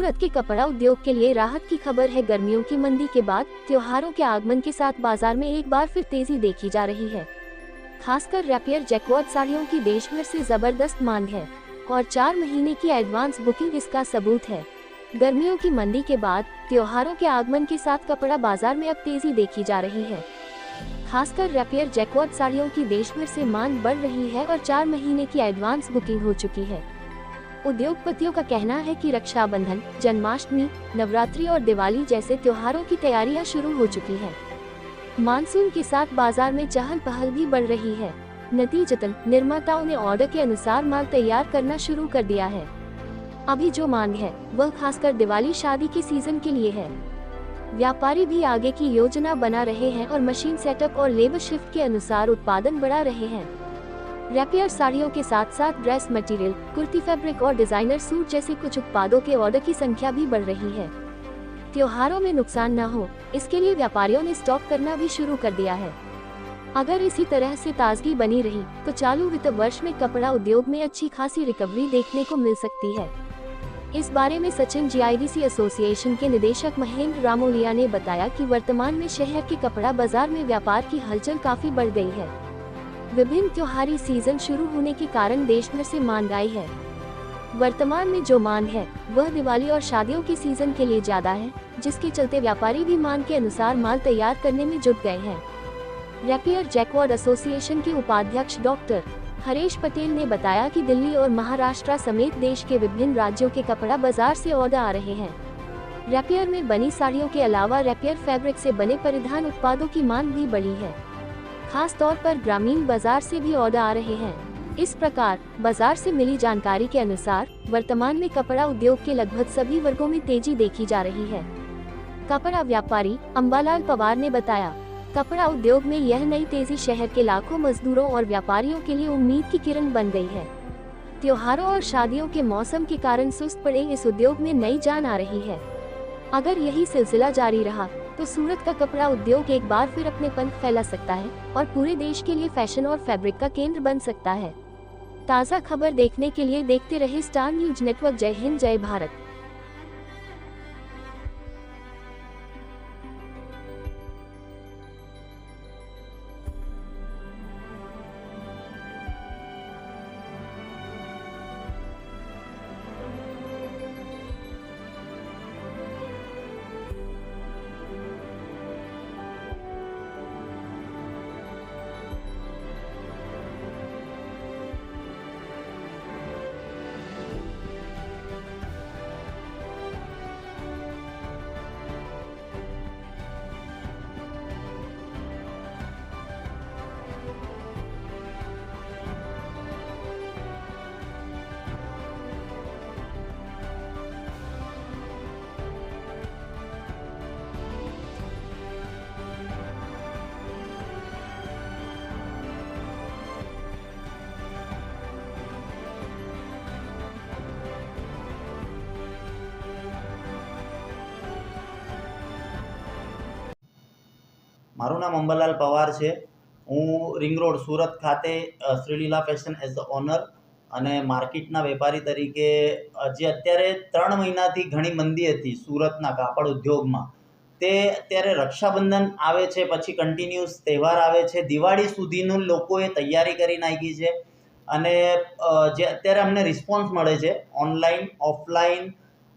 सूरत के कपड़ा उद्योग के लिए राहत की खबर है। गर्मियों की मंदी के बाद त्योहारों के आगमन के साथ बाजार में एक बार फिर तेजी देखी जा रही है। खासकर रैपियर जैकवार्ड साड़ियों की देश भर से जबरदस्त मांग है और 4 महीने की एडवांस बुकिंग इसका सबूत है। गर्मियों की मंदी के बाद त्योहारों के आगमन के साथ कपड़ा बाजार में अब तेजी देखी जा रही है। खासकर रैपियर जैकवार्ड साड़ियों की देश भर से मांग बढ़ रही है और 4 महीने की एडवांस बुकिंग हो चुकी है। उद्योगपतियों का कहना है कि रक्षाबंधन, जन्माष्टमी, नवरात्रि और दिवाली जैसे त्योहारों की तैयारियां शुरू हो चुकी हैं। मानसून के साथ बाजार में चहल पहल भी बढ़ रही है। नतीजतन निर्माताओं ने ऑर्डर के अनुसार माल तैयार करना शुरू कर दिया है। अभी जो मांग है वह खासकर दिवाली शादी के सीजन के लिए है। व्यापारी भी आगे की योजना बना रहे हैं और मशीन सेटअप और लेबर शिफ्ट के अनुसार उत्पादन बढ़ा रहे हैं। रैपियर साड़ियों के साथ साथ ड्रेस मटेरियल, कुर्ती फैब्रिक और डिजाइनर सूट जैसे कुछ उत्पादों के ऑर्डर की संख्या भी बढ़ रही है। त्योहारों में नुकसान न हो, इसके लिए व्यापारियों ने स्टॉक करना भी शुरू कर दिया है। अगर इसी तरह से ताजगी बनी रही तो चालू वित्त वर्ष में कपड़ा उद्योग में अच्छी खासी रिकवरी देखने को मिल सकती है। इस बारे में सचिन जीआईडीसी एसोसिएशन के निदेशक महेंद्र रामोलिया ने बताया कि वर्तमान में शहर के कपड़ा बाजार में व्यापार की हलचल काफी बढ़ गई है। विभिन्न त्योहारी सीजन शुरू होने के कारण देश भर से मांग आई है। वर्तमान में जो मांग है वह दिवाली और शादियों के सीजन के लिए ज्यादा है, जिसके चलते व्यापारी भी मांग के अनुसार माल तैयार करने में जुट गए हैं। रैपियर जैकवार्ड एसोसिएशन के उपाध्यक्ष डॉक्टर हरेश पटेल ने बताया कि दिल्ली और महाराष्ट्र समेत देश के विभिन्न राज्यों के कपड़ा बाजार से ऑर्डर आ रहे हैं। रैपियर में बनी साड़ियों के अलावा रैपियर फैब्रिक से बने परिधान उत्पादों की मांग भी बढ़ी है। खास तौर पर ग्रामीण बाजार से भी ऑर्डर आ रहे हैं। इस प्रकार बाजार से मिली जानकारी के अनुसार वर्तमान में कपड़ा उद्योग के लगभग सभी वर्गों में तेजी देखी जा रही है। कपड़ा व्यापारी अंबालाल पवार ने बताया, कपड़ा उद्योग में यह नई तेजी शहर के लाखों मजदूरों और व्यापारियों के लिए उम्मीद की किरण बन गई है। त्योहारों और शादियों के मौसम के कारण सुस्त पड़े इस उद्योग में नई जान आ रही है। अगर यही सिलसिला जारी रहा तो सूरत का कपड़ा उद्योग एक बार फिर अपने पंख फैला सकता है और पूरे देश के लिए फैशन और फैब्रिक का केंद्र बन सकता है। ताज़ा खबर देखने के लिए देखते रहे स्टार न्यूज नेटवर्क। जय हिंद, जय भारत। મારું નામ અંબાલાલ પવાર છે। હું રિંગ રોડ સુરત ખાતે શ્રીલીલા ફેશન એઝ ધ ઓનર અને માર્કેટના વેપારી તરીકે જે અત્યારે 3 મહિનાથી ઘણી મંદી હતી સુરતના કાપડ ઉદ્યોગમાં, તે અત્યારે રક્ષાબંધન આવે છે, પછી કન્ટિન્યુઅસ તહેવાર આવે છે, દિવાળી સુધીનું લોકોએ તૈયારી કરી નાખી છે અને જે અત્યારે અમને રિસ્પોન્સ મળે છે ઓનલાઈન, ઓફલાઈન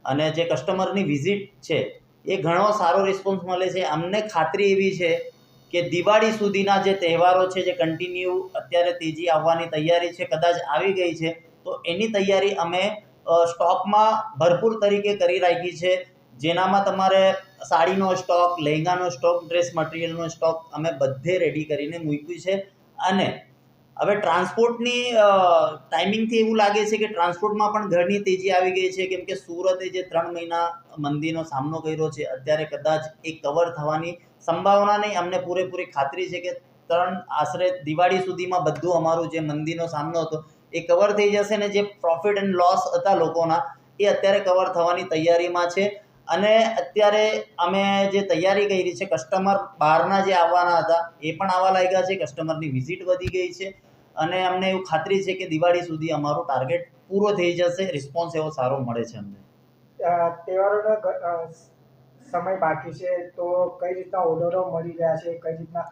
અને જે કસ્ટમરની વિઝિટ છે એ ઘણો સારો રિસ્પોન્સ મળે છે। અમને ખાતરી એવી છે કે દિવાળી સુધીના જે તહેવારો છે, જે કન્ટિન્યુ અત્યારે તેજી આવવાની તૈયારી છે, કદાચ આવી ગઈ છે, તો એની તૈયારી અમે સ્ટોકમાં ભરપૂર તરીકે કરી રાખી છે। જેનામાં તમારે સાડીનો સ્ટોક, લહેંગાનો સ્ટોક, ડ્રેસ મટીરિયલનો સ્ટોક અમે બધે રેડી કરીને મૂક્યું છે। અને હવે ટ્રાન્સપોર્ટની ટાઈમિંગથી એવું લાગે છે કે ટ્રાન્સપોર્ટમાં પણ ઘણી તેજી આવી ગઈ છે, કેમ કે સુરતે જે 3 મહિના મંદીનો સામનો કર્યો છે, અત્યારે કદાચ એ કવર થવાની સંભાવના નહીં, અમને પૂરેપૂરી ખાતરી છે કે આશરે દિવાળી સુધીમાં બધું અમારું જે મંદીનો સામનો હતો એ કવર થઈ જશે ને જે પ્રોફિટ એન્ડ લોસ હતા લોકોના એ અત્યારે કવર થવાની તૈયારીમાં છે। અને અત્યારે અમે જે તૈયારી કરી છે, કસ્ટમર બહારના જે આવવાના હતા એ પણ આવવા લાગ્યા છે, કસ્ટમરની વિઝિટ વધી ગઈ છે અને અમને એવું ખાતરી છે કે દિવાળી સુધી અમારો ટાર્ગેટ પૂરો થઈ જશે। રિસ્પોન્સ એવો સારો મળે છે અમને। તહેવારોનો સમય બાકી છે, તો કઈ રીતના ઓર્ડરો મળી રહ્યા છે, કઈ રીતના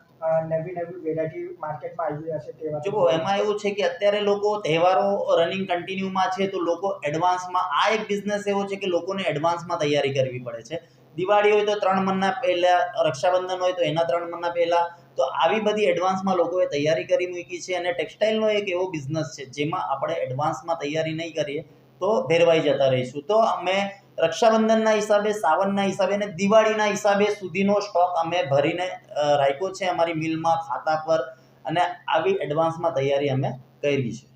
નવી નવી વેરાયટી માર્કેટમાં આવી રહ્યા છે તહેવાર? જુઓ, એમાં એવું છે કે અત્યારે લોકો તહેવારો રનિંગ કન્ટિન્યુમાં છે, તો લોકો એડવાન્સમાં, આ એક બિઝનેસ એવો છે કે લોકોને એડવાન્સમાં તૈયારી કરવી પડે છે. દિવાળી હોય તો 3 મહિના પહેલા, રક્ષાબંધન હોય તો એના 3 મહિના પહેલા, તો આવી બધી એડવાન્સમાં લોકોએ તૈયારી કરી મૂકી છે. અને ટેક્સટાઇલનો એક એવો બિઝનેસ છે જેમાં આપણે એડવાન્સમાં તૈયારી નહીં કરીએ તો ભેરવાઈ જતા રહીશું. તો અમે રક્ષાબંધનના હિસાબે, સાવનના હિસાબે અને દિવાળીના હિસાબે સુધીનો સ્ટોક અમે ભરીને રાખ્યો છે અમારી મિલમાં, ખાતા પર, અને આવી એડવાન્સમાં તૈયારી અમે કરી છે.